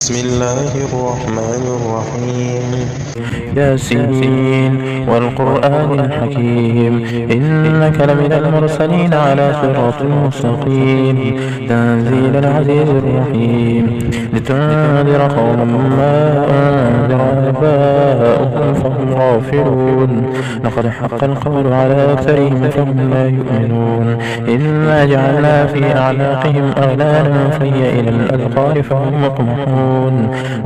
بسم الله الرحمن الرحيم ياسين والقرآن الحكيم إنك لمن المرسلين على صراط مستقيم تنزيل العزيز الرحيم لتنذر قوما ما أنذر آباؤهم فهم غافلون لقد حق القول على أكثرهم فهم لا يؤمنون إنا جعلنا في أعناقهم أغلالا فهي إلى الأذقان فهم مقمحون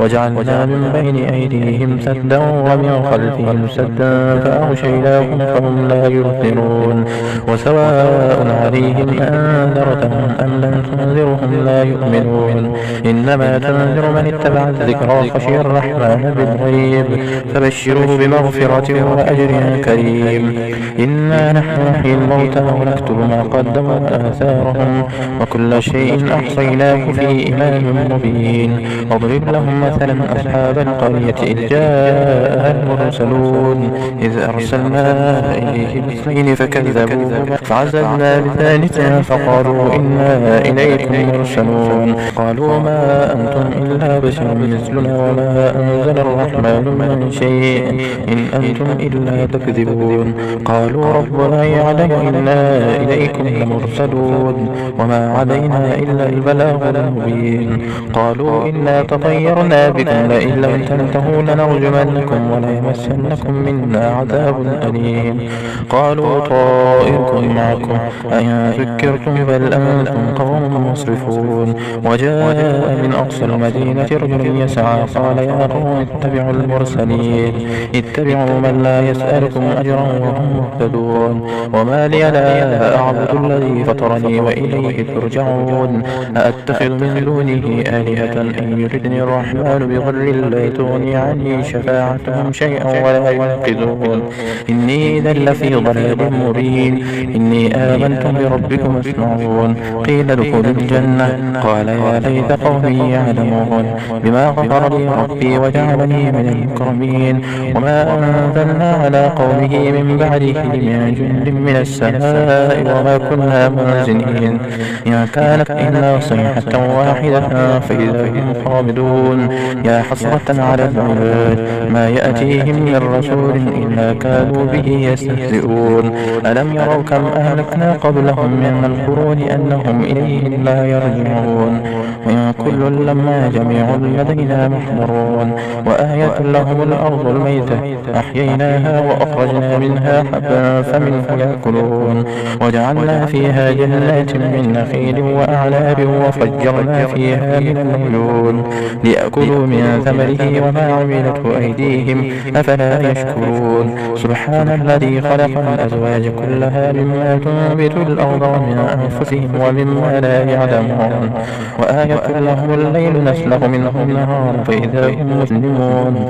وجعلنا من بين أيديهم سدا ومن خلفهم سدا فأغشيناهم فهم لا يبصرون وسواء عليهم أنذرتهم أم لم تنذرهم لا يؤمنون إنما تنذر من اتبع الذكر وخشي الرحمن بالغيب فبشره بمغفرة وأجر كريم إنا نحن نحيي الموتى ونكتب ما قدموا وآثارهم وكل شيء أحصيناه في إمام مبين واضرب لهم مثلا أصحاب القرية إذ جاءها المرسلون إذ أرسلنا إليهم اثنين فكذبوا فعززنا بثالث فقالوا إنا إليكم مرسلون قالوا ما أنتم إلا بشر مثلنا وما أنزل الرحمن من شيء إن أنتم إلا تكذبون قالوا ربنا يعلم إنا إليكم لمرسلون وما علينا إلا البلاغ المبين قالوا إنا تطيرنا بكم لئن لم تنتهوا لنرجمنكم وليمسنكم منا عذاب أليم قالوا طائركم معكم أئن ذكرتم بل أنتم قوم مسرفون وجاء من أقصى المدينة رجل يسعى قال يا قوم اتبعوا المرسلين اتبعوا من لا يسألكم أجرا وهم مهتدون وما لي لا أعبد الذي فطرني وإليه ترجعون أأتخذ من دونه آلهة إن يردني الرحمن بضر لا تغني عني شفاعتهم شيئا ولا ينقذون إني إذا لفي ضلال مبين إني آمنت بربكم اسمعون قيل ادخلوا الجنة قال يا ليت قومي يعلمون بما غفر لي ربي وجعلني من المكرمين وما أنزلنا على قومه من بعده من جند من السماء وما كنا منزلين إن كانت إلا صيحة واحدة فإذا هم خامدون يا حسرة على العباد ما يأتيهم من رسول إلا كانوا به يستهزئون ألم يروا كم أهلكنا قبلهم من القرون أنهم إليهم لا يرجعون وإن كل لما جميع لدينا محضرون وآية لهم الأرض الميتة أحييناها وأخرجنا منها حبا فمنه يأكلون وجعلنا فيها جنات من نخيل وأعناب وفجرنا فيها من العيون ليأكلوا من ثمره وما عملته أيديهم أفلا يشكرون سبحان الذي خلق الأزواج كلها مما تنبت الأرض ومن أنفسهم ومما لا يعلمون وآية لهم الليل نسلخ منه النهار فإذا هم مسلمون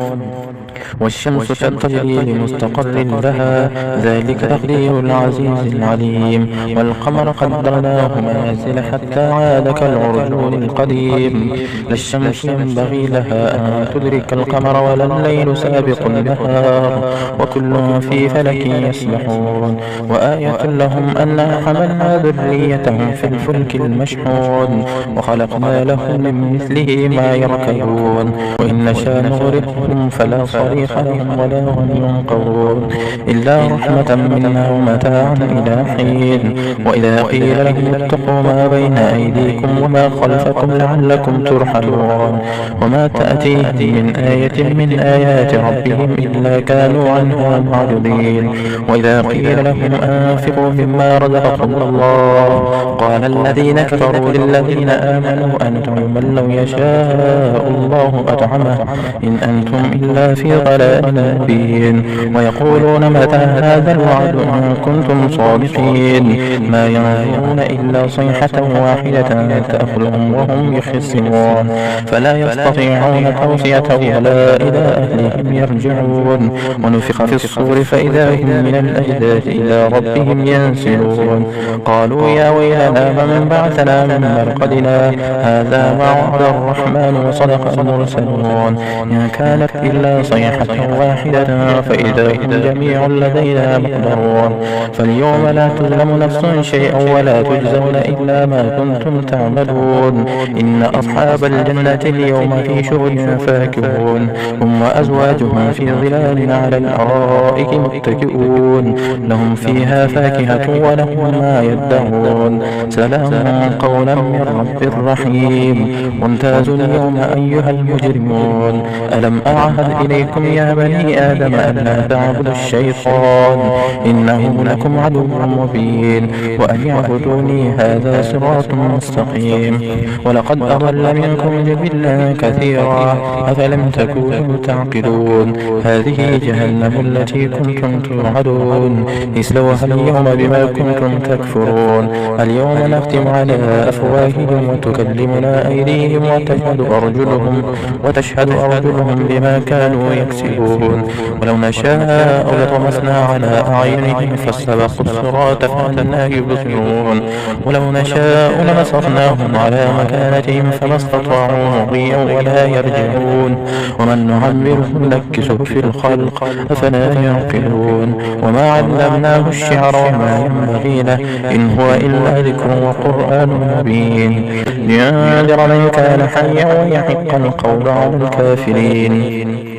والشمس تجري لمستقر لها ذلك تقدير العزيز العليم والقمر قدرناه منازل حتى عاد كالعرجون القديم لا الشمس ينبغي لها أن تدرك القمر ولا الليل سابق النهار وكل في فلك يسبحون وآية لهم أنا حملنا ذريتهم في الفلك المشحون وخلقنا لهم من مثله ما يركبون وإن نشاء نغرقهم فلا صريخ لهم ولا هم ينقذون إلا رحمة منا ومتاعا إلى حين وإذا قيل لهم اتقوا ما بين أيديكم وما خلفكم لعلكم ترحمون وما تأتيهم من آية من آيات ربهم إلا كانوا عنها معرضين وإذا قيل لهم أنفقوا مما رزقكم الله قال الذين كفروا للذين آمنوا أنتم من لو يشاء الله أطعمه إن أنتم إلا في ضلال مبين ويقولون متى هذا الوعد إن كنتم صادقين ما ينظرون إلا صيحة واحدة تأخذهم وهم يخصمون فلا يستطيعون توصية ولا إلى أهلهم يرجعون ونفخ في الصور فإذا هم من الأجداث إلى ربهم ينسلون قالوا يا ويلنا من بعثنا من مرقدنا هذا ما وعد الرحمن وصدق المرسلون إن كانت إلا صيحة واحدة فإذا هم جميع لدينا محضرون فاليوم لا تظلم نفس شيئا ولا تجزون إلا ما كنتم تعملون إن أصحاب الجنة اليوم في شغل فاكهون هم وأزواجهم في ظلال على الأرائك متكئون لهم فيها فاكهة ولهم ما يدعون سلام قولا من رب رحيم وامتازوا اليوم أيها المجرمون ألم أعهد إليكم يا بني آدم ألا تعبدوا الشيطان إنه لكم عدو مبين وأن يعبدوني هذا صراط مستقيم ولقد أضل منكم جبلا كثيرا أفلم تكونوا تعقلون هذه جهنم التي كنتم توعدون اصلوها اليوم بما كنتم تكفرون اليوم نختم على أفواههم وتكلمنا أيديهم وتشهد أرجلهم بما كانوا يكسبون ولو نشاء لطمسنا على أعينهم فاستبقوا الصراط فأنى يبصرون ولو نشاء لمسخناهم على مكانتهم فما استطاعوا مضيا ولا يرجعون ومن نعمره نكسه في الخلق أفلا يعقلون وما علمناه الشعر وما ينبغي له إن هو إلا ذكر وقرآن مبين لينذر من كان حيا ويحق القول على الكافرين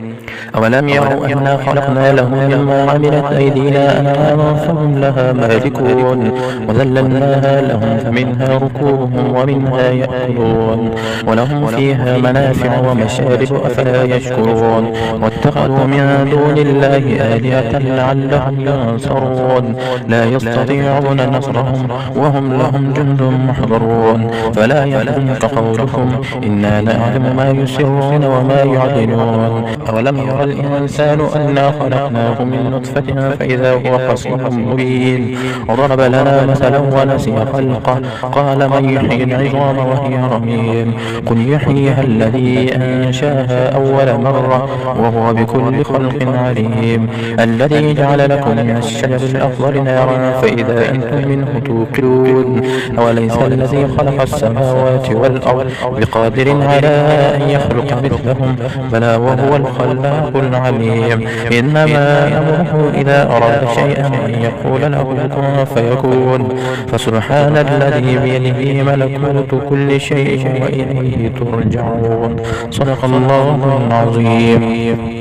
أولم يروا أنا خلقنا لهم مما عملت أيدينا أنعاما فهم لها مالكون وذللناها لهم فمنها ركوبهم ومنها يأكلون ولهم فيها منافع ومشارب أفلا يشكرون واتخذوا من دون الله آلهة لعلهم ينصرون لا يستطيعون نصرهم وهم لهم جند محضرون فلا يحزنك قولهم إنا نعلم ما يسرون وما يعلنون أولم يرى الإنسان أنا خلقناه من نطفة فإذا هو خصيم مبين وضرب لنا مثلا ونسي خلقه قال من يحيي العظام وهي رميم قل يحييها الذي أنشاها أول مرة وهو بكل خلق عليم الذي جعل لكم من الشجر الأخضر نارا فإذا أنتم منه توقدون أوليس الذي خلق السماوات والأرض بقادر على أن يخلق مثلهم بلى وهو الخلاق العليم إنما أمره إذا أراد شيئا أن يقول له كن فيكون فسبحان الذي بيده ملكوت كل شيء وإليه ترجعون صدق الله العظيم.